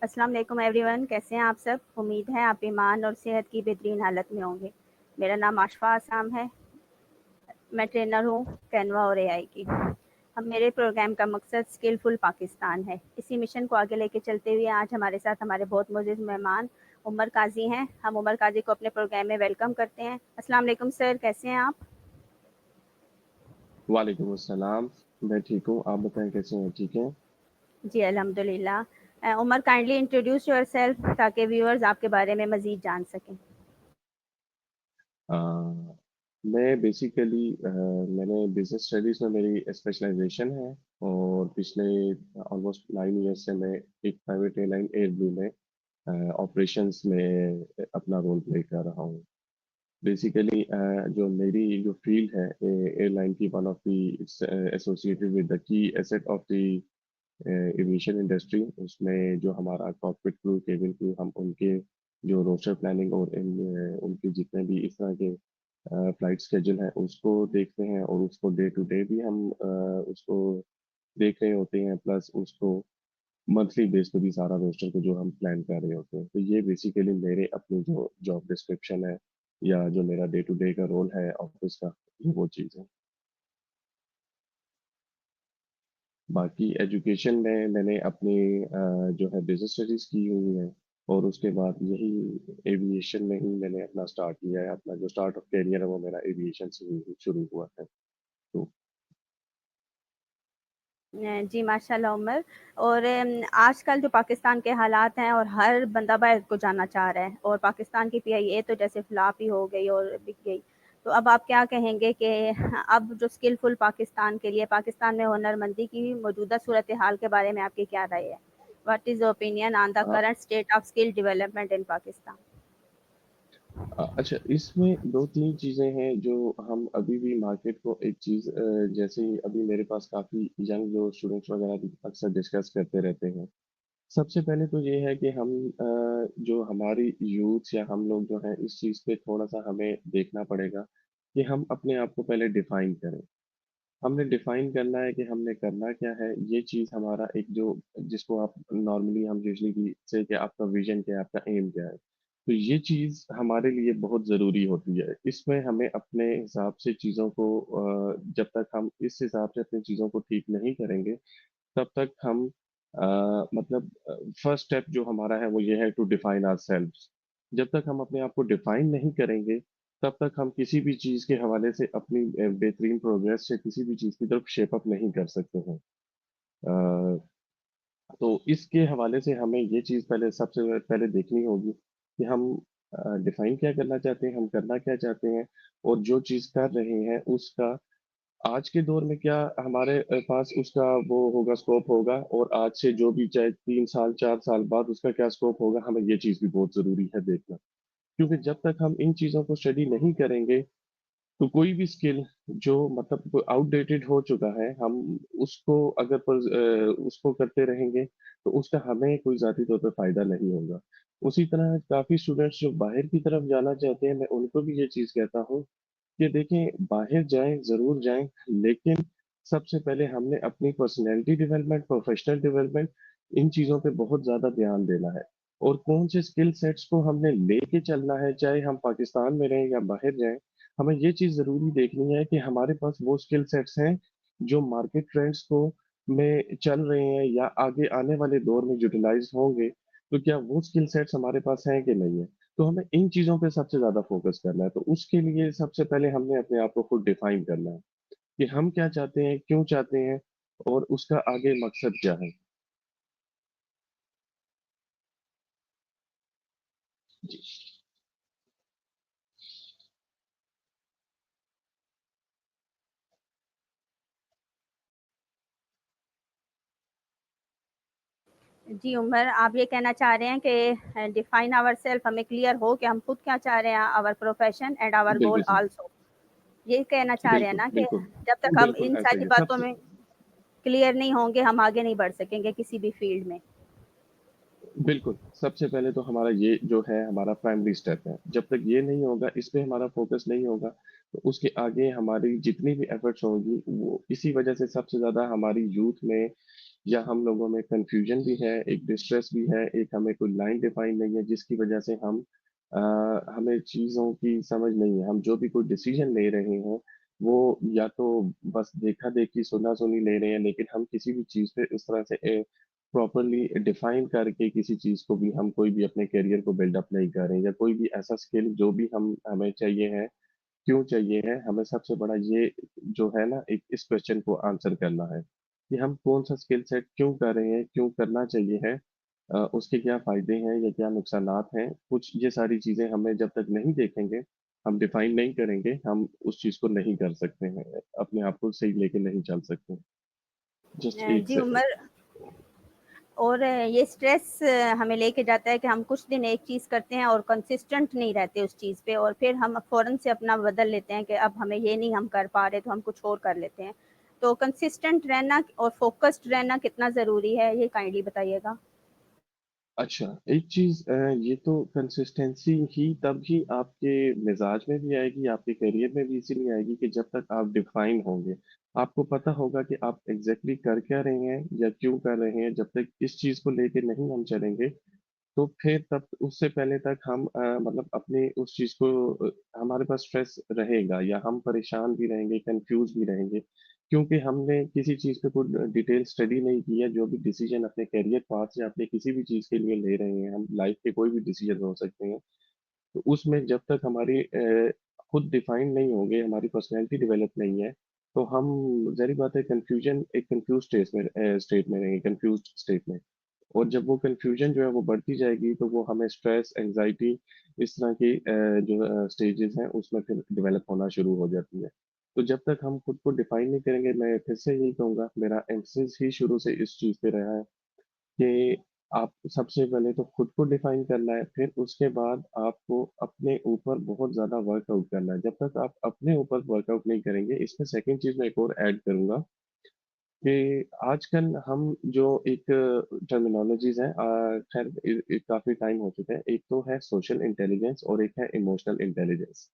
अस्सलाम वालेकुम एवरीवन, कैसे हैं आप सब? उम्मीद है आप ईमान और सेहत की बेहतरीन हालत में होंगे। मेरा नाम आशफा आसाम है। मैं ट्रेनर हूँ कैनवा और एआई की। हम मेरे प्रोग्राम का मकसद स्किलफुल पाकिस्तान है। इसी मिशन को आगे लेके चलते हुए आज हमारे साथ हमारे बहुत मोअज़्ज़िज़ मेहमान उमर काजी हैं। हम उमर काजी को अपने प्रोग्राम में वेलकम करते हैं। अस्सलाम वालेकुम सर, कैसे हैं आप? वालेकुम अस्सलाम। मैं ठीक हूँ, आप बताएं कैसे हैं? ठीक हैं? जी अल्हम्दुलिल्लाह। उमर काइंडली इंट्रोड्यूस योरसेल्फ ताकि व्यूअर्स आपके बारे में मज़ीद जान सकें। अ, मैं बेसिकली मैंने बिजनेस स्टडीज़ में मेरी स्पेशलाइजेशन है और पिछले ऑलमोस्ट 9 ईयर्स से मैं एक प्राइवेट एयरलाइन एयरब्लू में ऑपरेशंस में अपना रोल प्ले कर रहा हूँ। बेसिकली जो मेरी जो फील्ड है एयरलाइन की one of the it's associated with the key asset of the aviation industry. उसमें जो हमारा कॉकपिट क्रू केबिन क्रू हम उनके जो रोस्टर प्लानिंग और उनके जितने भी इस तरह के फ्लाइट स्केड्यूल है उसको देखते हैं और उसको डे टू डे भी हम उसको देख रहे होते हैं, प्लस उसको मंथली बेस पे भी सारा रोस्टर को जो हम प्लान कर रहे होते हैं। तो ये बेसिकली मेरे अपनी जो जॉब डिस्क्रिप्शन है या जो मेरा डे टू डे का रोल है ऑफिस का, ये वो चीज़ है। बाकी एजुकेशन में मैंने अपनी जो है बिजनेस स्टडीज की हुई है और उसके बाद यही एविएशन में ही मैंने अपना स्टार्ट किया है। अपना जो स्टार्ट ऑफ करियर है वो मेरा एविएशन से ही शुरू हुआ है। तो जी माशाल्लाह उमर। और आजकल जो पाकिस्तान के हालात हैं और हर बंदा भारत को जाना चाह रहा है और पाकिस्तान की पीआईए तो जैसे फ्लॉप ही हो गई और बिक गई। तो अब आप क्या कहेंगे कि अब जो स्किलफुल पाकिस्तान के लिए पाकिस्तान में हुनरमंदी की मौजूदा सूरत हाल के बारे में आपकी क्या राय है? What is opinion on the a, current state of skill development in Pakistan? अच्छा, इसमें दो तीन चीजें हैं जो हम अभी भी मार्केट को एक चीज जैसे अभी मेरे पास काफी यंग जो स्टूडेंट्स वगैरह भी अक्सर डिस्कस करते रहते हैं। सबसे पहले तो ये है कि हम जो हमारी यूथ या हम लोग जो हैं इस चीज़ पे थोड़ा सा हमें देखना पड़ेगा कि हम अपने आप को पहले डिफाइन करें। हमने डिफाइन करना है कि हमने करना क्या है। ये चीज़ हमारा एक जो जिसको आप नॉर्मली हम यूजली भी से कि आपका विजन क्या है, आपका एम क्या है। तो ये चीज़ हमारे लिए बहुत ज़रूरी होती है। इसमें हमें अपने हिसाब से चीज़ों को जब तक हम इस हिसाब से अपनी चीज़ों को ठीक नहीं करेंगे तब तक हम मतलब फर्स्ट स्टेप जो हमारा है वो ये है टू डिफाइन आवरसेल्व्स। जब तक हम अपने आप को डिफाइन नहीं करेंगे तब तक हम किसी भी चीज़ के हवाले से अपनी बेहतरीन प्रोग्रेस से किसी भी चीज़ की तरफ शेप अप नहीं कर सकते हैं। अ, तो इसके हवाले से हमें ये चीज़ पहले सबसे पहले देखनी होगी कि हम डिफाइन क्या करना चाहते हैं, हम करना क्या चाहते हैं और जो चीज़ कर रहे हैं उसका आज के दौर में क्या हमारे पास उसका वो होगा, स्कोप होगा, और आज से जो भी चाहे 3 साल 4 साल बाद उसका क्या स्कोप होगा, हमें ये चीज़ भी बहुत ज़रूरी है देखना। क्योंकि जब तक हम इन चीज़ों को स्टडी नहीं करेंगे तो कोई भी स्किल जो मतलब आउटडेटेड हो चुका है, हम उसको अगर उसको करते रहेंगे तो उसका हमें कोई ज़ाती तौर पे फ़ायदा नहीं होगा। उसी तरह काफ़ी स्टूडेंट्स जो बाहर की तरफ जाना चाहते हैं, मैं उनको भी ये चीज़ कहता हूँ कि देखें, बाहर जाएँ, ज़रूर जाएँ, लेकिन सबसे पहले हमने अपनी पर्सनैलिटी डेवलपमेंट, प्रोफ़ेशनल डेवलपमेंट, इन चीज़ों पे बहुत ज़्यादा ध्यान देना है। और कौन से स्किल सेट्स को हमने लेके चलना है, चाहे हम पाकिस्तान में रहें या बाहर जाएँ, हमें ये चीज़ ज़रूरी देखनी है कि हमारे पास वो स्किल सेट्स हैं, जो मार्केट ट्रेंड्स को में चल रहे हैं या आगे आने वाले दौर में यूटिलाइज़ होंगे, तो क्या वो स्किल सेट्स हमारे पास हैं कि नहीं है? तो हमें इन चीज़ों पे सबसे ज़्यादा फ़ोकस करना है। तो उसके लिए सबसे पहले हमने अपने आप को खुद डिफ़ाइन करना है कि हम क्या चाहते हैं, क्यों चाहते हैं और उसका आगे मकसद क्या है? जी। जी उमर, आप ये कहना चाह रहे हैं कि डिफाइन आवरसेल्फ हमें क्लियर हो कि हम खुद क्या चाह रहे हैं, our profession and our goal बिल्कुल सही। आल्सो। ये कहना चाह रहे हैं बिल्कुल, ना कि बिल्कुल। जब तक हम बिल्कुल इन ऐसा ही सारी है। बातों सबसे में क्लियर नहीं होंगे, हम आगे नहीं बढ़ सकेंगे किसी भी फील्ड में। बिल्कुल, सबसे पहले तो हमारा ये जो है हमारा प्राइमरी स्टेप है। जब तक ये नहीं होगा, इस पे हमारा फ़ोकस नहीं होगा, तो उसके आगे हमारी जितनी भी एफर्ट्स होंगी वो इसी वजह से सबसे ज़्यादा हमारी यूथ में या हम लोगों में कन्फ्यूजन भी है, एक डिस्ट्रेस भी है, एक हमें कोई लाइन डिफाइन नहीं है जिसकी वजह से हमें चीज़ों की समझ नहीं है। हम जो भी कोई डिसीजन ले रहे हैं, वो या तो बस देखा-देखी, सुना-सुनी ले रहे हैं, लेकिन हम किसी भी चीज़ पे इस तरह से प्रॉपर्ली डिफाइन करके किसी चीज़ को भी हम कोई भी अपने करियर को बिल्डअप नहीं कर रहे हैं या कोई भी ऐसा स्किल जो भी हमें चाहिए है, क्यों चाहिए है, हमें सबसे बड़ा ये जो है ना एक इस क्वेश्चन को आंसर करना है कि हम कौन सा स्किल सेट क्यों कर रहे हैं, क्यों करना चाहिए है, उसके क्या फायदे हैं या क्या नुकसानात हैं। कुछ ये सारी चीजें हमें जब तक नहीं देखेंगे, हम डिफाइन नहीं करेंगे, हम उस चीज को नहीं कर सकते हैं, अपने आप को सही लेके नहीं चल सकते। जस्ट एक जी सेकंड। उमर, और ये स्ट्रेस हमें लेके जाता है कि हम कुछ दिन एक चीज़ करते हैं और कंसिस्टेंट नहीं रहते उस चीज़ पे, और फिर हम फ़ौरन से अपना बदल लेते हैं कि अब हमें ये नहीं हम कर पा रहे तो हम कुछ और कर लेते हैं। तो कंसिस्टेंट रहना और फ़ोकस्ड रहना कितना ज़रूरी है, ये काइंडली बताइएगा? अच्छा, एक चीज़ ये तो कंसिस्टेंसी ही तब ही आपके मिज़ाज में भी आएगी, आपके करियर में भी इसीलिए आएगी कि जब तक आप डिफ़ाइन होंगे। आपको पता होगा कि आप एग्ज़ैक्टली कर क्या रहे हैं या क्यों कर रहे हैं, जब तक इस चीज़ को लेके नहीं हम चलेंगे, तो फिर तब उससे पहले तक हम मतलब अपनी उस चीज़ को हमारे पास स्ट्रेस रहेगा या हम परेशान भी रहेंगे, कन्फ्यूज़ भी रहेंगे। क्योंकि हमने किसी चीज़ पे कोई डिटेल स्टडी नहीं की है, जो भी डिसीज़न अपने करियर पाथ या अपने किसी भी चीज़ के लिए ले रहे हैं, हम लाइफ़ के कोई भी डिसीज़न हो सकते हैं। तो उसमें जब तक हमारी खुद डिफाइन नहीं होंगे, हमारी पर्सनैलिटी डेवलप नहीं है, तो हम ज़ाहिर बात है कन्फ्यूजन एक कन्फ्यूज़ स्टेट में रहेंगे, कन्फ्यूज़्ड स्टेट में। और जब वो कन्फ्यूजन जो है वो बढ़ती जाएगी, तो वो हमें स्ट्रेस, एंग्ज़ायटी इस तरह की जो स्टेजेज़ हैं उसमें फिर डेवलप होना शुरू हो जाती है। तो जब तक हम खुद को डिफाइन नहीं करेंगे, मैं फिर से यही कहूँगा, मेरा एम्फसिस ही शुरू से इस चीज़ पे रहा है कि आप सबसे पहले तो खुद को डिफाइन करना है, फिर उसके बाद आपको अपने ऊपर बहुत ज़्यादा वर्कआउट करना है। जब तक आप अपने ऊपर वर्कआउट नहीं करेंगे, इसमें सेकंड चीज़ मैं एक और ऐड करूँगा कि आजकल हम जो एक टर्मिनोलॉजीज़ हैं, खैर काफ़ी टाइम हो चुका है। एक तो है सोशल इंटेलिजेंस और एक है इमोशनल इंटेलिजेंस।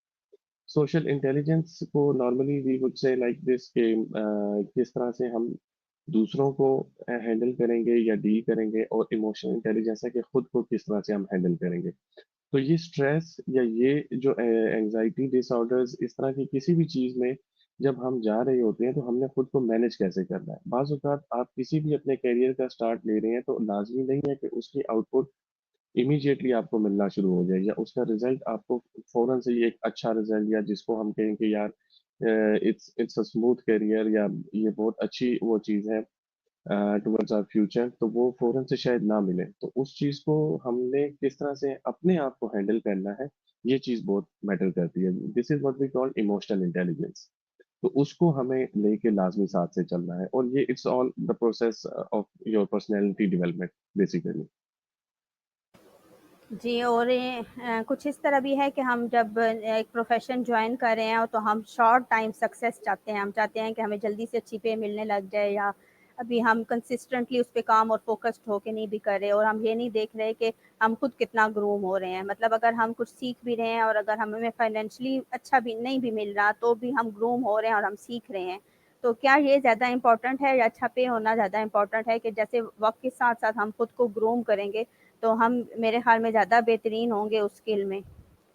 सोशल इंटेलिजेंस को normally we would say like this कि किस तरह से हम दूसरों को हैंडल करेंगे या डील करेंगे, और इमोशनल इंटेलिजेंस है कि खुद को किस तरह से हम हैंडल करेंगे। तो ये स्ट्रेस या ये जो एंजाइटी डिसऑर्डर्स इस तरह की किसी भी चीज़ में जब हम जा रहे होते हैं, तो हमने खुद को मैनेज कैसे करना है। बाज़ औक़ात आप किसी भी अपने करियर का स्टार्ट ले रहे हैं, तो लाज़मी नहीं है कि उसकी आउटपुट इमीडिएटली आपको मिलना शुरू हो जाए या उसका रिजल्ट आपको फ़ौरन से ही एक अच्छा रिजल्ट, या जिसको हम कहें कि यार it's it's a smooth career या ये बहुत अच्छी वो चीज़ है टुवर्ड्स आवर फ्यूचर, तो वो फ़ौरन से शायद ना मिले। तो उस चीज़ को हमने किस तरह से अपने आप को हैंडल करना है, ये चीज़ बहुत मैटर करती है। This is what we call emotional intelligence. तो उसको हमें लेके लाज़मी साथ से चलना है, और ये it's all the process of your personality development basically. जी, और ये कुछ इस तरह भी है कि हम जब एक प्रोफ़ेशन जॉइन कर रहे हैं तो हम शॉर्ट टाइम सक्सेस चाहते हैं। हम चाहते हैं कि हमें जल्दी से अच्छी पे मिलने लग जाए, या अभी हम कंसिस्टेंटली उस पे काम और फ़ोकस्ड होके नहीं भी कर रहे, और हम ये नहीं देख रहे कि हम खुद कितना ग्रूम हो रहे हैं। मतलब अगर हम कुछ सीख भी रहे हैं और अगर हमें फाइनेंशियली अच्छा भी नहीं भी मिल रहा, तो भी हम ग्रूम हो रहे हैं और हम सीख रहे हैं। तो क्या ये ज़्यादा इम्पोर्टेंट है या अच्छा पे होना ज़्यादा इम्पोर्टेंट है कि जैसे वक़्त के साथ-साथ हम खुद को ग्रूम करेंगे, तो हम मेरे ख़्याल में ज़्यादा बेहतरीन होंगे उस स्किल में।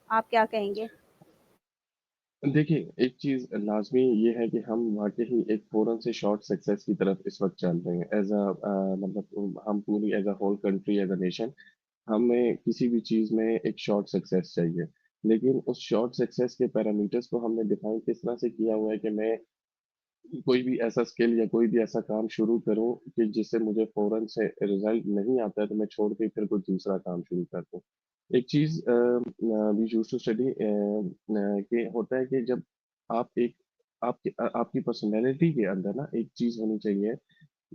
आप क्या कहेंगे? देखिए, एक चीज़ लाज़मी ये है कि हम वाक़ई ही एक फ़ौरन से शॉर्ट सक्सेस की तरफ इस वक़्त चल रहे हैं। मतलब हम पूरी as a whole country, as a nation, हमें किसी भी चीज़ में एक शॉर्ट सक्सेस चाहिए। लेकिन उस शॉर्ट सक्सेस के पैरामीटर्स को हमने डिफ़ाइन किस तरह से किया हुआ है कि मैं कोई भी ऐसा स्किल या कोई भी ऐसा काम शुरू करूँ कि जिससे मुझे फ़ौरन से रिज़ल्ट नहीं आता है, तो मैं छोड़ के फिर कोई दूसरा काम शुरू कर दूँ। एक चीज़ वी यूज्ड टू स्टडी कि होता है कि जब आप एक आपकी पर्सनैलिटी के अंदर ना एक चीज़ होनी चाहिए,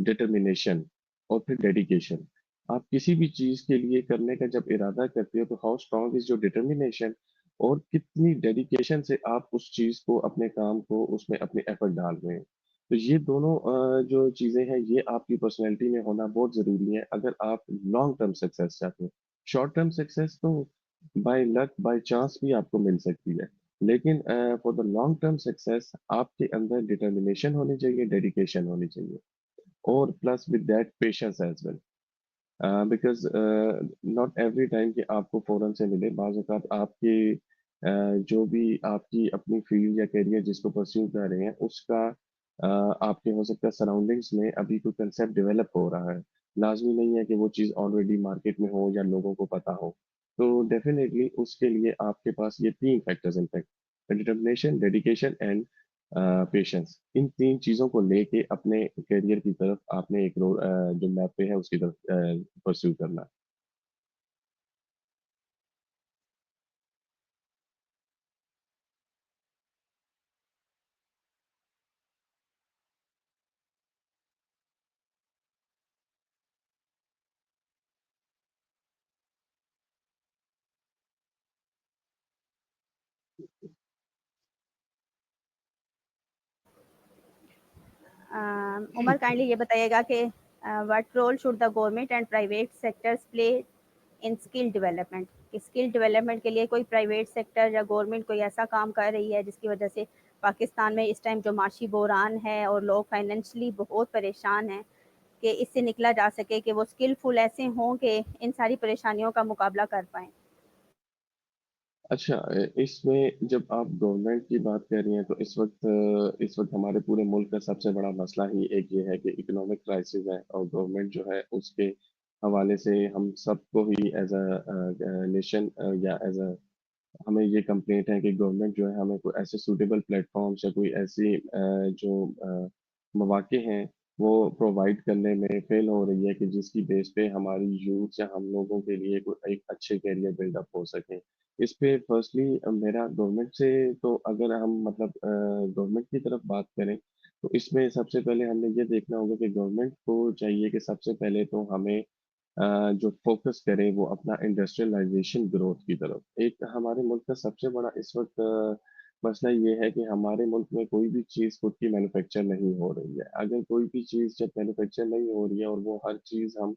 डिटर्मिनेशन और फिर डेडिकेशन। आप किसी भी चीज़ के लिए करने का जब इरादा करते हो, तो how strong is your determination, और कितनी डेडिकेशन से आप उस चीज़ को, अपने काम को, उसमें अपने एफर्ट डाल रहे हैं। तो ये दोनों जो चीज़ें हैं, ये आपकी पर्सनैलिटी में होना बहुत ज़रूरी है अगर आप लॉन्ग टर्म सक्सेस चाहते हो। शॉर्ट टर्म सक्सेस तो बाय लक, बाय चांस भी आपको मिल सकती है। लेकिन for the long term success आपके अंदर डिटर्मिनेशन होनी चाहिए, डेडिकेशन होनी चाहिए, और plus with that patience as well. Because not every time कि आपको फौरन से मिले, बाज़ औक़ात आपके जो भी आपकी अपनी फील्ड या करियर जिसको परस्यू कर रहे हैं उसका आपके हो सकता है सराउंडिंग्स में अभी कोई कंसेप्ट डेवलप हो रहा है। लाज़मी नहीं है कि वो चीज़ ऑलरेडी मार्केट में हो या लोगों को पता हो। तो डेफ़िनेटली उसके लिए आपके पास ये 3 factors in fact determination, dedication and patience, इन 3 चीज़ों को लेके अपने करियर की तरफ आपने एक रोड जो मैप पे है उसकी तरफ परस्यू करना है। उमर काइंडली ये बताइएगा कि what role should the government and private sectors play in skill development, कि स्किल डेवलपमेंट के लिए कोई प्राइवेट सेक्टर या गवर्नमेंट कोई ऐसा काम कर रही है जिसकी वजह से पाकिस्तान में इस टाइम जो माशी बहरान है और लोग फाइनेंशियली बहुत परेशान हैं, कि इससे निकला जा सके, कि वो स्किलफुल ऐसे हों कि इन सारी परेशानियों का मुकाबला कर पाएँ? अच्छा, इसमें जब आप गवर्नमेंट की बात कर रही हैं तो इस वक्त हमारे पूरे मुल्क का सबसे बड़ा मसला ही एक ये है कि इकोनॉमिक क्राइसिस है, और गवर्नमेंट जो है उसके हवाले से हम सबको ही एज अ नेशन या एज अ हमें ये कंप्लेंट है कि गवर्नमेंट जो है हमें कोई ऐसे सूटेबल प्लेटफॉर्म्स या कोई ऐसी जो मौाक़े हैं वो प्रोवाइड करने में फेल हो रही है कि जिसकी बेस पे हमारी यूथ या हम लोगों के लिए कोई एक अच्छे करियर बिल्डअप हो सके। इस पे फर्स्टली मेरा गवर्नमेंट से, तो अगर हम मतलब गवर्नमेंट की तरफ बात करें तो इसमें सबसे पहले हमें ये देखना होगा कि गवर्नमेंट को चाहिए कि सबसे पहले तो हमें जो फ़ोकस करें वो अपना इंडस्ट्रियलाइज़ेशन ग्रोथ की तरफ। एक हमारे मुल्क का सबसे बड़ा इस वक़्त मसला ये है कि हमारे मुल्क में कोई भी चीज़ खुद की मैन्युफैक्चर नहीं हो रही है। अगर कोई भी चीज़ जब मैन्युफैक्चर नहीं हो रही है और वो हर चीज़ हम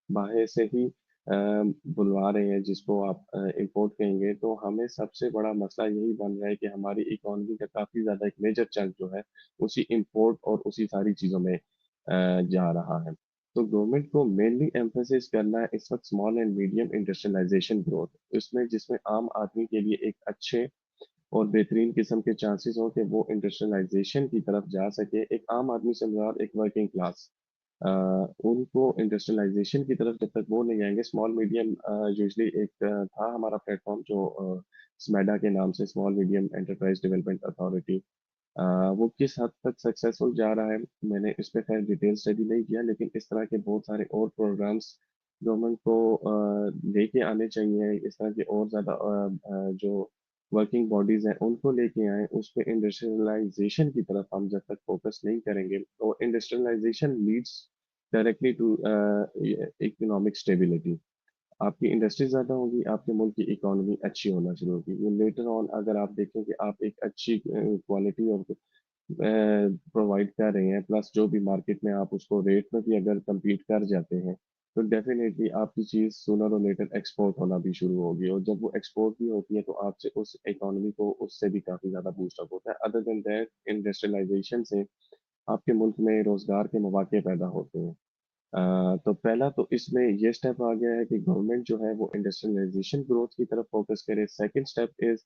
बाहर से ही बुलवा रहे हैं जिसको आप इम्पोर्ट कहेंगे, तो हमें सबसे बड़ा मसला यही बन रहा है कि हमारी इकोनॉमी का काफ़ी ज़्यादा एक मेजर चंक जो है उसी इम्पोर्ट और उसी सारी चीज़ों में जा रहा है। तो गवर्नमेंट को मेनली एम्फेसिस करना है इस वक्त small and medium industrialisation growth, इसमें जिसमें आम आदमी के लिए एक अच्छे और बेहतरीन किस्म के चांसेस हो कि वो इंडस्ट्रियलाइजेशन की तरफ जा सके। एक आम आदमी से मुराद एक वर्किंग क्लास, अ, उनको इंडस्ट्रियलाइजेशन की तरफ जब तक वो नहीं आएँगे, स्मॉल मीडियम यूजुअली एक था हमारा प्लेटफ़ॉर्म जो स्मेडा के नाम से, small medium enterprise development authority, अ, वो किस हद तक सक्सेसफुल जा रहा है, मैंने इस पे खैर डिटेल स्टडी नहीं किया, लेकिन इस तरह के बहुत सारे और प्रोग्राम्स गवर्नमेंट को लेके आने चाहिए। इस तरह के और ज़्यादा जो वर्किंग बॉडीज़ हैं, उनको लेके आएँ, उस पे इंडस्ट्रियलाइज़ेशन की तरफ हम जब तक फ़ोकस नहीं करेंगे, और industrialisation leads directly to economic stability. आपकी इंडस्ट्री ज़्यादा होगी, आपके मुल्क की इकोनॉमी अच्छी होना शुरू होगी। वो लेटर ऑन अगर आप देखें कि आप एक अच्छी क्वालिटी और प्रोवाइड कर रहे हैं, प्लस जो भी मार्केट में आप उसको रेट में भी अगर कम्पीट कर जाते हैं, तो डेफ़िनेटली आपकी चीज़ सूनर और लेटर एक्सपोर्ट होना भी शुरू होगी, और जब वो एक्सपोर्ट भी होती है, तो आपसे उस इकोनॉमी को उससे भी काफ़ी ज़्यादा बूस्ट अप होता है। अदर देन दैट इंडस्ट्रियलाइज़ेशन से आपके मुल्क में रोज़गार के मौके पैदा होते हैं। तो पहला तो इसमें ये स्टेप आ गया है कि गवर्नमेंट जो है वो इंडस्ट्रियलाइजेशन ग्रोथ की तरफ फोकस करे। सेकंड स्टेप इज़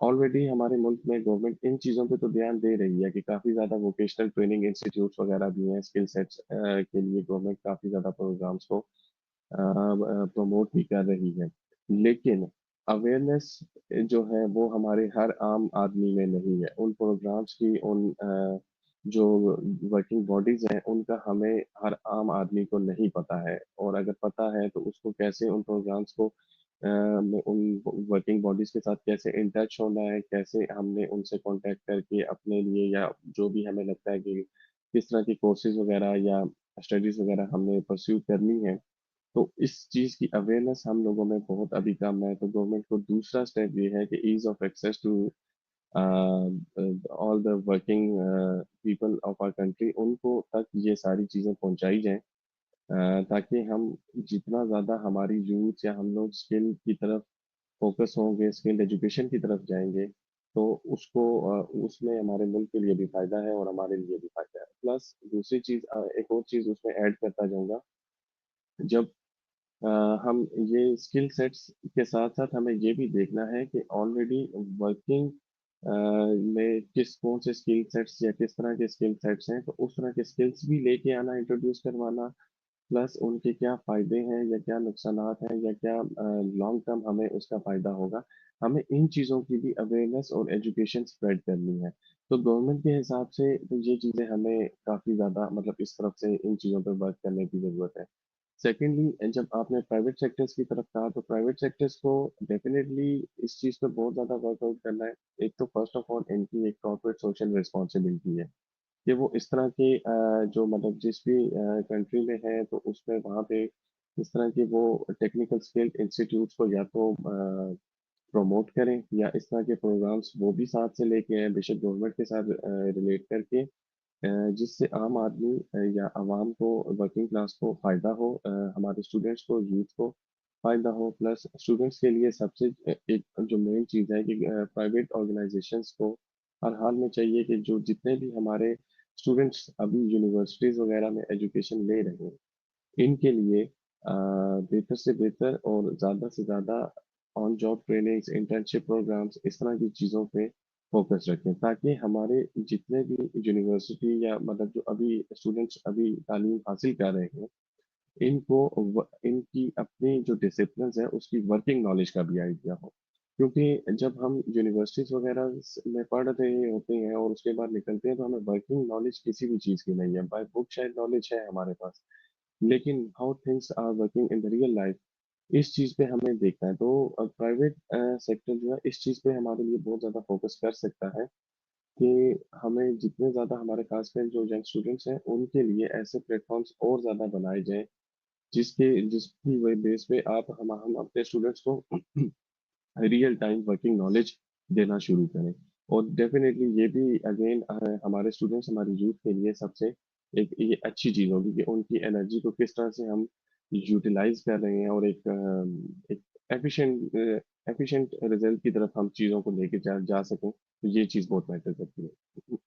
ऑलरेडी हमारे मुल्क में गवर्नमेंट इन चीज़ों पे तो ध्यान दे रही है कि काफ़ी ज़्यादा वोकेशनल ट्रेनिंग इंस्टीट्यूट्स वगैरह भी हैं, स्किल सेट्स के लिए गवर्नमेंट काफ़ी ज़्यादा प्रोग्राम्स को प्रमोट भी कर रही है। लेकिन अवेयरनेस जो है वो हमारे हर आम आदमी में नहीं है। उन प्रोग्राम्स की, उन जो वर्किंग बॉडीज़ हैं, उनका हमें हर आम आदमी को नहीं पता है, और अगर पता है तो उसको कैसे उन प्रोग्राम्स को में उन वर्किंग बॉडीज़ के साथ कैसे इन टच होना है, कैसे हमने उनसे कॉन्टैक्ट करके अपने लिए या जो भी हमें लगता है कि किस तरह की कोर्सेज़ वगैरह या स्टडीज़ वगैरह हमने परस्यू करनी है, तो इस चीज़ की अवेयरनेस हम लोगों में बहुत अभी कम है। तो गवर्नमेंट को दूसरा स्टेप ये है कि ease of access to all the working people of our country, उनको तक ये सारी चीज़ें पहुँचाई जाएँ, ताकि हम जितना ज़्यादा हमारी यूथ या हम लोग स्किल की तरफ फ़ोकस होंगे, स्किल एजुकेशन की तरफ जाएँगे, तो उसको उसमें हमारे मुल्क के लिए भी फ़ायदा है और हमारे लिए भी फ़ायदा है। प्लस दूसरी चीज़ एक और चीज़ उसमें ऐड करता जाऊँगा, जब अ, हम ये स्किल सेट्स के साथ-साथ हमें ये भी देखना है कि ऑलरेडी वर्किंग में कौन से स्किल सेट्स या किस तरह के स्किल सेट्स हैं, तो उस तरह के स्किल्स भी लेके आना, इंट्रोड्यूस करवाना, प्लस उनके क्या फ़ायदे हैं या क्या नुकसानात हैं या क्या लॉन्ग टर्म हमें उसका फ़ायदा होगा। हमें इन चीज़ों की भी अवेयरनेस और एजुकेशन स्प्रेड करनी है। तो गवर्नमेंट के हिसाब से तो ये चीज़ें हमें काफ़ी ज़्यादा मतलब इस तरफ से इन चीज़ों पे वर्क करने की ज़रूरत है। सेकेंडली जब आपने प्राइवेट सेक्टर्स की तरफ कहा तो प्राइवेट सेक्टर्स को डेफिनिटली इस चीज़ पे बहुत ज़्यादा वर्कआउट करना है। एक तो फर्स्ट ऑफ ऑल इनकी एक कॉर्पोरेट सोशल रिस्पॉन्सिबिलिटी है कि वो इस तरह के जो मतलब जिस भी कंट्री में है तो उसमें वहाँ पे इस तरह के वो टेक्निकल स्किल इंस्टीट्यूट्स को या तो प्रमोट करें या इस तरह के प्रोग्राम्स वो भी साथ से लेके आएँ बेशक गवर्नमेंट के साथ रिलेट करके जिससे आम आदमी या आवाम को वर्किंग क्लास को फ़ायदा हो हमारे स्टूडेंट्स को यूथ को फ़ायदा हो प्लस स्टूडेंट्स के लिए सबसे एक जो मेन चीज़ है कि प्राइवेट ऑर्गेनाइजेशंस को हर हाल में चाहिए कि जो जितने भी हमारे स्टूडेंट्स अभी यूनिवर्सिटीज़ वगैरह में एजुकेशन ले रहे हैं इनके लिए बेहतर से बेहतर और ज़्यादा से ज़्यादा on job trainings, internship programmes इस तरह की चीज़ों पे फ़ोकस रखें ताकि हमारे जितने भी यूनिवर्सिटी या मतलब जो अभी स्टूडेंट्स अभी तालीम हासिल कर रहे हैं, इनको इनकी अपनी जो डिसिप्लिन्स है उसकी वर्किंग नॉलेज का भी आइडिया हो। क्योंकि जब हम यूनिवर्सिटीज़ वगैरह में पढ़ रहे होते हैं और उसके बाद निकलते हैं तो हमें वर्किंग नॉलेज किसी भी चीज़ की नहीं है। बाय बुक शायद नॉलेज है हमारे पास। लेकिन how things are working in the real life इस चीज़ पे हमें देखना है। तो प्राइवेट सेक्टर जो है इस चीज़ पे हमारे लिए बहुत ज़्यादा फोकस कर सकता है कि हमें जितने ज़्यादा हमारे खासकर जो यंग स्टूडेंट्स हैं उनके लिए ऐसे प्लेटफॉर्म्स और ज़्यादा बनाए जाएँ जिसकी वही बेस पे आप हम अपने स्टूडेंट्स को रियल टाइम वर्किंग नॉलेज देना शुरू करें और डेफिनेटली ये भी अगेन हमारे स्टूडेंट्स हमारी यूथ के लिए सबसे एक ये अच्छी चीज़ होगी कि उनकी एनर्जी को किस तरह से हम यूटिलाइज कर रहे हैं और एक एफिशिएंट रिजल्ट की तरफ हम चीज़ों को लेके जा सकें तो ये चीज़ बहुत मैटर करती है।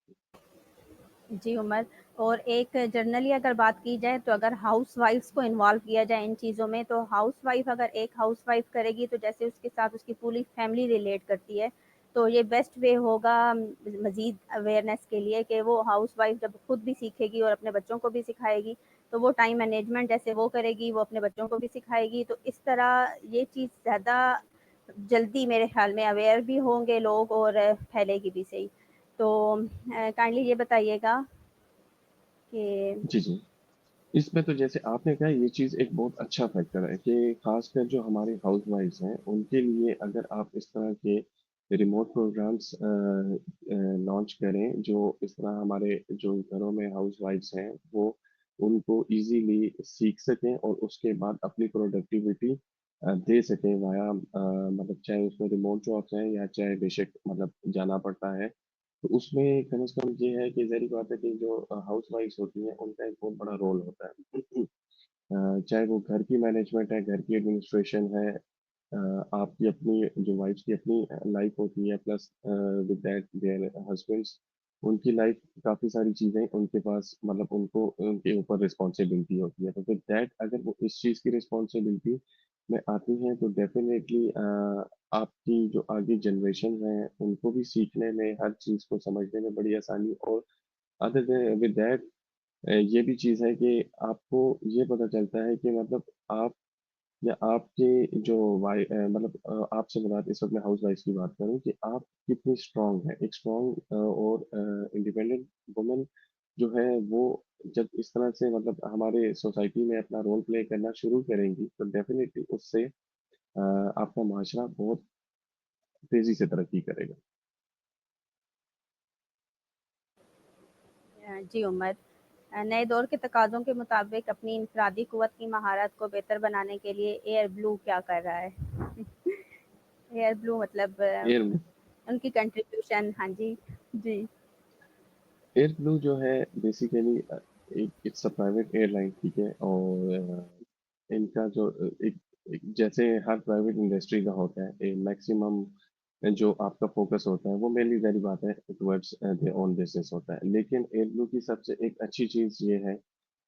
जी उमर, और एक जनरली अगर बात की जाए तो अगर हाउसवाइफ्स को इन्वॉल्व किया जाए इन चीज़ों में, तो हाउसवाइफ अगर एक हाउसवाइफ करेगी तो जैसे उसके साथ उसकी पूरी फैमिली रिलेट करती है, तो ये बेस्ट वे होगा मज़ीद अवेयरनेस के लिए कि वो हाउसवाइफ जब खुद भी सीखेगी और अपने बच्चों को भी सिखाएगी, तो वो टाइम मैनेजमेंट जैसे वो करेगी वो अपने बच्चों को भी सिखाएगी, तो इस तरह ये चीज़ ज़्यादा जल्दी मेरे ख्याल में अवेयर भी होंगे लोग और फैलेगी भी सही। तो काइंडली ये बताइएगा कि जी जी इसमें तो जैसे आपने कहा ये चीज़ एक बहुत अच्छा फैक्टर है कि खासकर जो हमारे हाउसवाइफ्स हैं उनके लिए अगर आप इस तरह के रिमोट प्रोग्राम्स लॉन्च करें जो इस तरह हमारे जो घरों में हाउसवाइफ्स हैं वो उनको इजीली सीख सकें और उसके बाद अपनी प्रोडक्टिविटी दे सकें वाया मतलब चाहे उसमें रिमोट जॉब्स हैं या चाहे बेशक मतलब जाना पड़ता है तो उसमें कम से कम ये है कि ज़ाहिर बात है कि जो हाउसवाइफ्स होती हैं, उनका एक बहुत बड़ा रोल होता है। चाहे वो घर की मैनेजमेंट है, घर की एडमिनिस्ट्रेशन है, आपकी अपनी जो वाइफ्स की अपनी लाइफ होती है plus with that their husbands उनकी लाइफ काफ़ी सारी चीज़ें उनके पास मतलब उनको उनके ऊपर रिस्पॉन्सिबिलिटी होती है। तो विद दैट अगर वो इस चीज़ की रिस्पॉन्सिबिलिटी में आती हैं तो डेफ़िनेटली आपकी जो आगे जनरेशन है, उनको भी सीखने में, हर चीज़ को समझने में बड़ी आसानी और अदर देन विद दैट ये भी चीज़ है कि आपको ये पता चलता है कि मतलब आप या आपके जो मतलब आपसे मुराद इस वक़्त मैं हाउसवाइफ़ की बात करूँ कि आप कितनी स्ट्रॉन्ग हैं। एक स्ट्रॉन्ग और इंडिपेंडेंट वुमन जो है वो जब इस तरह से मतलब हमारे सोसाइटी में अपना रोल प्ले करना शुरू करेंगी, तो डेफ़िनिटली उससे आपका माशरा बहुत तेज़ी से तरक्की करेगा। जी उमर, नए दौर के तकाज़ों के मुताबिक अपनी इनफरादी क़ुव्वत की महारत को बेहतर बनाने के लिए एयर ब्लू क्या कर रहा है? एयर ब्लू मतलब एयर उनकी कंट्रीब्यूशन। हाँ जी, जी। एयर ब्लू जो है बेसिकली एक इट्स अ प्राइवेट एयरलाइन ठीक है और इनका जो एक जैसे हर प्राइवेट इंडस्ट्री का होता है मैक्सिमम जो आपका फ़ोकस होता है वो मेनली ज़ाहिर बात है टुवर्ड्स देयर ओन बिज़नेस होता है। लेकिन एयरब्लू की सबसे एक अच्छी चीज़ ये है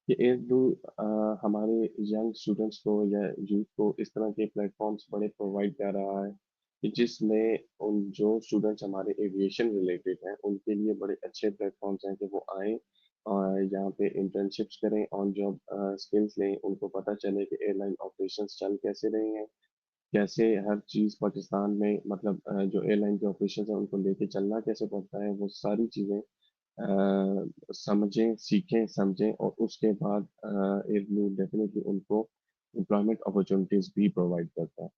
कि एयरब्लू हमारे यंग स्टूडेंट्स को या यूथ को इस तरह के प्लेटफ़ॉर्म्स बड़े प्रोवाइड कर रहा है कि जिसमें उन जो स्टूडेंट्स हमारे एविएशन रिलेटेड हैं, उनके लिए बड़े अच्छे प्लेटफ़ॉर्म्स हैं कि वो आएँ और यहाँ पे इंटर्नशिप्स करें, ऑन जॉब स्किल्स लें, उनको पता चले कि एयरलाइन ऑपरेशंस चल कैसे रहे हैं, कैसे हर चीज़ पाकिस्तान में मतलब जो एयरलाइन के ऑपरेशंस हैं उनको लेके चलना कैसे पड़ता है, वो सारी चीज़ें समझें, सीखें, समझें और उसके बाद एयरब्लू डेफ़िनेटली उनको एम्प्लॉयमेंट अपॉर्च्युनिटीज़ भी प्रोवाइड करता है।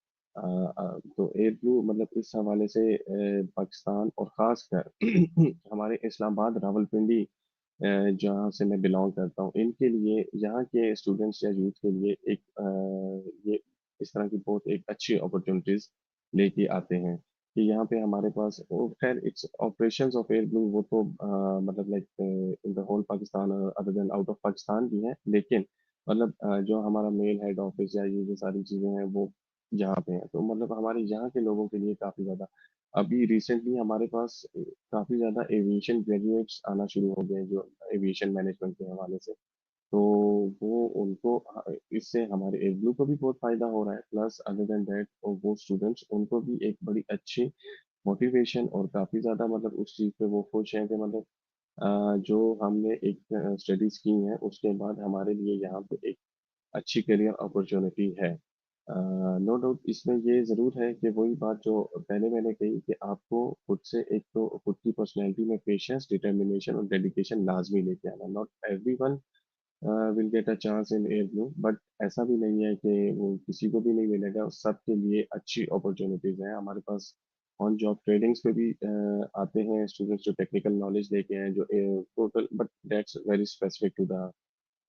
तो एयरब्लू मतलब इस हवाले से पाकिस्तान और ख़ासकर हमारे इस्लामाबाद, रावलपिंडी जहाँ से मैं बिलॉन्ग करता हूँ, इनके लिए यहाँ के स्टूडेंट्स या यूथ के लिए एक ये इस तरह की बहुत एक अच्छी अपॉर्च्युनिटीज़ लेके आते हैं कि यहाँ पे हमारे पास वो खैर it's operations of Air Blue वो तो मतलब like in the whole Pakistan other than out of Pakistan भी है लेकिन मतलब जो हमारा मेल हेड ऑफिस या ये जो सारी चीज़ें हैं वो यहाँ पे हैं तो मतलब हमारे यहाँ के लोगों के लिए काफ़ी ज़्यादा अभी रिसेंटली हमारे पास काफ़ी ज़्यादा एविएशन ग्रेजुएट्स आना शुरू हो गए हैं जो एविएशन मैनेजमेंट के हवाले से तो वो उनको इससे हमारे एग्लू को भी बहुत फायदा हो रहा है प्लस अदर देन दैट वो स्टूडेंट्स उनको भी एक बड़ी अच्छी मोटिवेशन और काफी ज्यादा मतलब उस चीज पे वो खुश हैं कि मतलब जो हमने एक स्टडीज की हैं उसके बाद हमारे लिए यहाँ पे एक अच्छी करियर अपॉर्चुनिटी है नो डाउट इसमें ये ज़रूर है कि वही बात जो पहले मैंने कही कि आपको खुद से एक तो खुद की पर्सनैलिटी में पेशेंस डिटर्मिनेशन और डेडिकेशन लाजमी लेके आना not everyone will get a chance in air Blue but ऐसा भी नहीं है कि वो किसी को भी नहीं मिलेगा सबके लिए अच्छी अपॉर्चुनिटीज हैं हमारे पास ऑन जॉब ट्रेनिंग्स पे भी आते हैं स्टूडेंट्स जो टेक्निकल नॉलेज लेके हैं जो total but that's very specific to the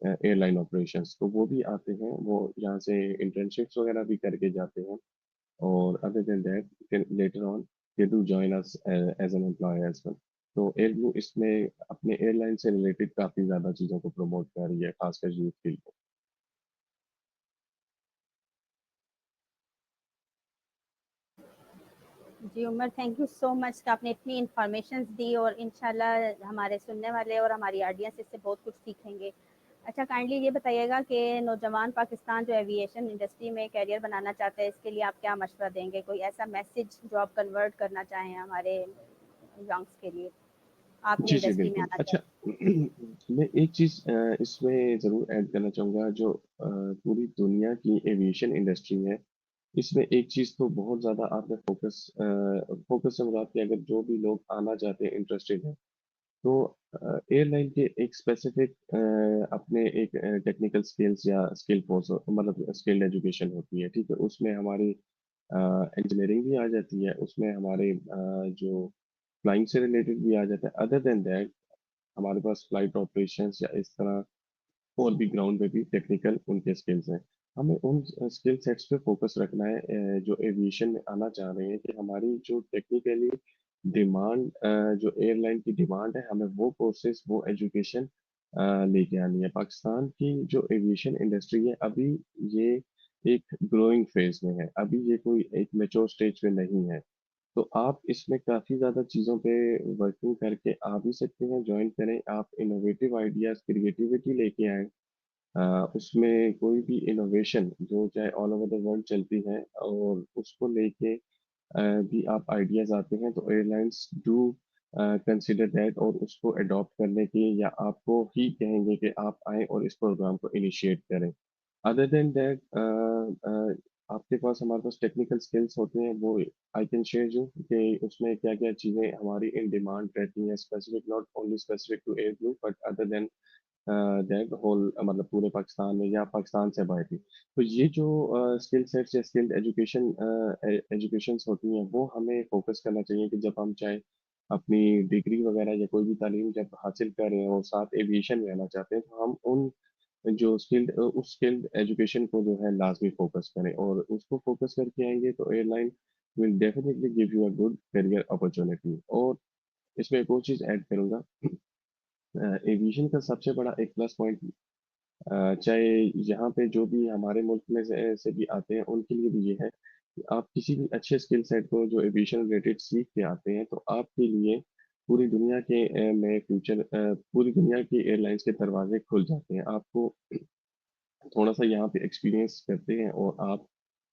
airline operations तो वो भी आते हैं वो यहाँ से इंटर्नशिप्स वगैरह भी करके जाते हैं और other than that later on they do join us as an employee as well तो एयरब्लू इसमें अपने एयरलाइन से रिलेटेड काफी ज्यादा चीजों को प्रमोट कर रही है खासकर यूथ के लिए जी Umar, thank you so much कि आपने इतनी इन्फॉर्मेशन दी और इंशाल्लाह हमारे सुनने वाले और हमारी ऑडियंस इससे बहुत कुछ सीखेंगे। अच्छा, काइंडली ये बताइएगा कि नौजवान पाकिस्तान जो एविएशन इंडस्ट्री में करियर बनाना चाहते हैं, इसके लिए आप क्या मशवरा देंगे? कोई ऐसा मैसेज जो आप कन्वर्ट करना चाहें हमारे यंग्स के लिए, आप भी जी जी इंडस्ट्री में बिल्कुल आना अच्छा चाहते हैं? मैं एक चीज इसमें जरूर ऐड करना चाहूंगा जो पूरी दुनिया की एविएशन इंडस्ट्री है इसमें एक चीज तो बहुत ज्यादा आपने फोकस से मुराद कि अगर जो भी लोग आना चाहते हैं इंटरेस्टेड है तो एयरलाइन के एक स्पेसिफिक अपने एक टेक्निकल स्किल्स या स्किल फोर्स मतलब स्किल्ड एजुकेशन होती है ठीक है उसमें हमारी इंजीनियरिंग भी आ जाती है उसमें हमारे जो फ्लाइंग से रिलेटेड भी आ जाता है अदर देन दैट हमारे पास फ्लाइट ऑपरेशंस या इस तरह और भी ग्राउंड पे भी टेक्निकल उनके स्किल्स हैं हमें उन स्किल सेट्स पे फोकस रखना है जो एविएशन में आना चाह रहे हैं कि हमारी जो टेक्निकली डिमांड जो एयरलाइन की डिमांड है हमें वो कोर्सेज वो एजुकेशन लेके आनी है पाकिस्तान की जो एविएशन इंडस्ट्री है अभी ये एक ग्रोइंग फेज में है अभी ये कोई एक मेच्योर स्टेज पे नहीं है तो आप इसमें काफ़ी ज़्यादा चीज़ों पे वर्किंग करके आ भी सकते हैं, जॉइन करें, आप इनोवेटिव आइडियाज़, क्रिएटिविटी लेके आएँ। उसमें कोई भी इनोवेशन जो चाहे ऑल ओवर द वर्ल्ड चलती है और उसको लेके भी आप आइडियाज़ आते हैं तो एयरलाइंस डू कंसिडर दैट और उसको अडॉप्ट करने की या आपको ही कहेंगे कि आप आएँ और इस प्रोग्राम को इनिशिएट करें। अदर देन दैट आपके पास हमारे पास टेक्निकल स्किल्स होते हैं वो आई कैन शेयर यू कि उसमें क्या क्या चीज़ें हमारी इन डिमांड रहती हैं specific not only specific to Air Blue but other than that whole मतलब पूरे पाकिस्तान में या पाकिस्तान से बाहर भी तो ये जो स्किल सेट्स या स्किल्ड एजुकेशन एजुकेशंस होती हैं वो हमें फोकस करना चाहिए कि जब हम चाहे अपनी डिग्री वगैरह या कोई भी तालीम जब हासिल कर रहे हैं और साथ एविएशन में आना चाहते हैं तो हम उन जो उस स्किल्ड एजुकेशन को जो है लाजमी फोकस करें और उसको फोकस करके आएंगे तो airline will definitely give you a good career opportunity और इसमें एक और चीज़ ऐड करूंगा एविएशन का सबसे बड़ा एक प्लस पॉइंट चाहे यहाँ पे जो भी हमारे मुल्क में से भी आते हैं उनके लिए भी ये है आप किसी भी अच्छे स्किल सेट को जो एविएशन रिलेटेड सीख के आते हैं, तो आपके लिए पूरी दुनिया के में फ्यूचर पूरी दुनिया की एयरलाइंस के दरवाजे खुल जाते हैं। आपको थोड़ा-सा यहाँ पे एक्सपीरियंस करते हैं और आप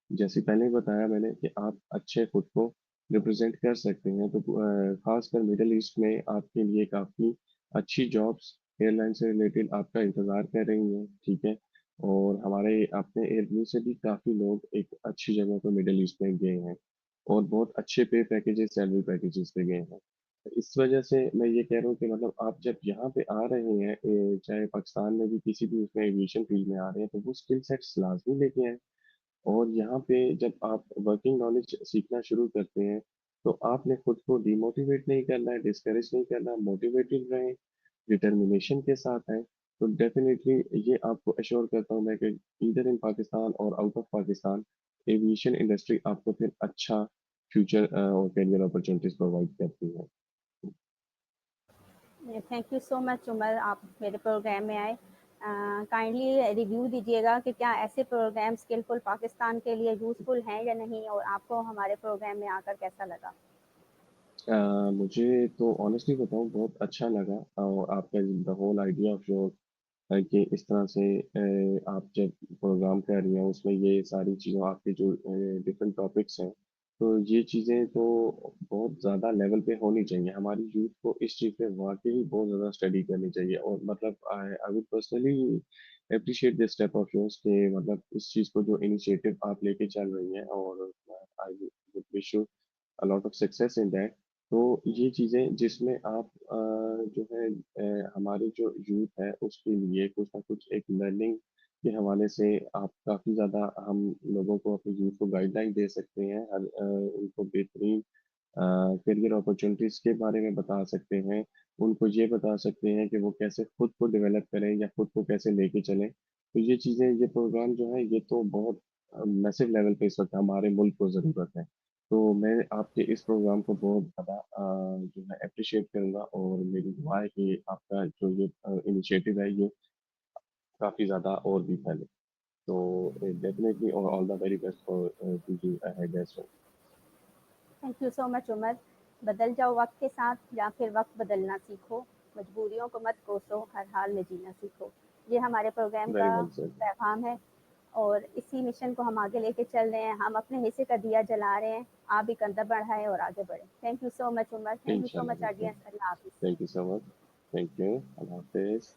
जैसे पहले ही बताया मैंने कि आप अच्छे खुद को रिप्रेजेंट कर सकते हैं, तो खासकर मिडल ईस्ट में आपके लिए काफ़ी अच्छी जॉब्स एयरलाइन से रिलेटेड आपका इंतज़ार कर रही हैं, ठीक है? और हमारे अपने एयरव्यू से भी काफ़ी लोग एक अच्छी जगह पे मिडल ईस्ट में गए हैं और बहुत अच्छे पे पैकेजेस, सैलरी पैकेजेस पे गए हैं। इस वजह से मैं ये कह रहा हूँ कि मतलब आप जब यहाँ पे आ रहे हैं, चाहे पाकिस्तान में भी किसी भी उसमें एविएशन फील्ड में आ रहे हैं, तो वो स्किल सेट्स लाज़मी लेके आएँ। और यहाँ पे जब आप वर्किंग नॉलेज सीखना शुरू करते हैं, तो आपने खुद को डिमोटिवेट नहीं करना है, डिस्करेज नहीं करना, मोटिवेटेड रहें, डिटर्मिनेशन के साथ हैं। तो डेफिनिटली ये आपको एश्योर करता हूँ मैं कि ईदर इन पाकिस्तान और out of Pakistan, aviation industry आपको फिर अच्छा फ्यूचर और करियर अपॉर्चुनिटीज़ प्रोवाइड करती है। Thank you so much Umar, आप मेरे प्रोग्राम में आए। काइंडली रिव्यू दीजिएगा कि क्या ऐसे प्रोग्राम स्किलफुल पाकिस्तान के लिए यूज़फुल हैं या नहीं, और आपको हमारे प्रोग्राम में आकर कैसा लगा? मुझे तो ऑनेस्टली बताऊँ बहुत अच्छा लगा और आपका the whole idea of your कि इस तरह से आप जब प्रोग्राम कर रही हैं उसमें ये सारी चीज़ें आपके जो डिफरेंट टॉपिक्स हैं, तो ये चीज़ें तो बहुत ज़्यादा लेवल पे होनी चाहिए। हमारी यूथ को इस चीज़ पे वाक़ई बहुत ज़्यादा स्टडी करनी चाहिए और मतलब I I would personally appreciate this step of yours कि मतलब इस चीज़ को जो इनिशिएटिव आप लेके चल रही हैं और I would wish you a lot of success in that. तो ये चीज़ें जिसमें आप जो है हमारे जो यूथ है उसके लिए कुछ ना कुछ एक लर्निंग के हवाले से आप काफ़ी ज़्यादा हम लोगों को अपने यूथ को गाइडलाइन दे सकते हैं। उनको बेहतरीन करियर अपॉर्चुनिटीज़ के बारे में बता सकते हैं। उनको ये बता सकते हैं कि वो कैसे खुद को डेवलप करें या खुद को कैसे लेके चलें। तो ये चीज़ें, ये प्रोग्राम जो है ये तो बहुत मैसिव लेवल पे इस वक़्त हमारे मुल्क को ज़रूरत है। तो मैं आपके इस प्रोग्राम को बहुत ज़्यादा जो है एप्रिशिएट करूँगा और मेरी दुआ है कि आपका जो ये इनिशिएटिव है ये काफ़ी ज़्यादा और भी फैले। तो definitely all the very best for to you ahead as well. Thank you so much Umar. बदल जाओ वक्त के साथ, या फिर वक्त बदलना सीखो। मजबूरियों को मत कोसो, हर हाल में जीना सीखो। ये हमारे प्रोग्राम वेरी का वेल सेड। पैगाम है, और इसी मिशन को हम आगे लेके चल रहे हैं। हम अपने हिस्से का दिया जला रहे हैं। आप भी कंधा बढ़ाएं और आगे बढ़ें। Thank you so much Umar, thank you so इंशाल्लाह मच बिल्कुल। ऑडियंस। अल्लाह हाफिज़। Thank you so much. Thank you. अल्लाह हाफ़िज़।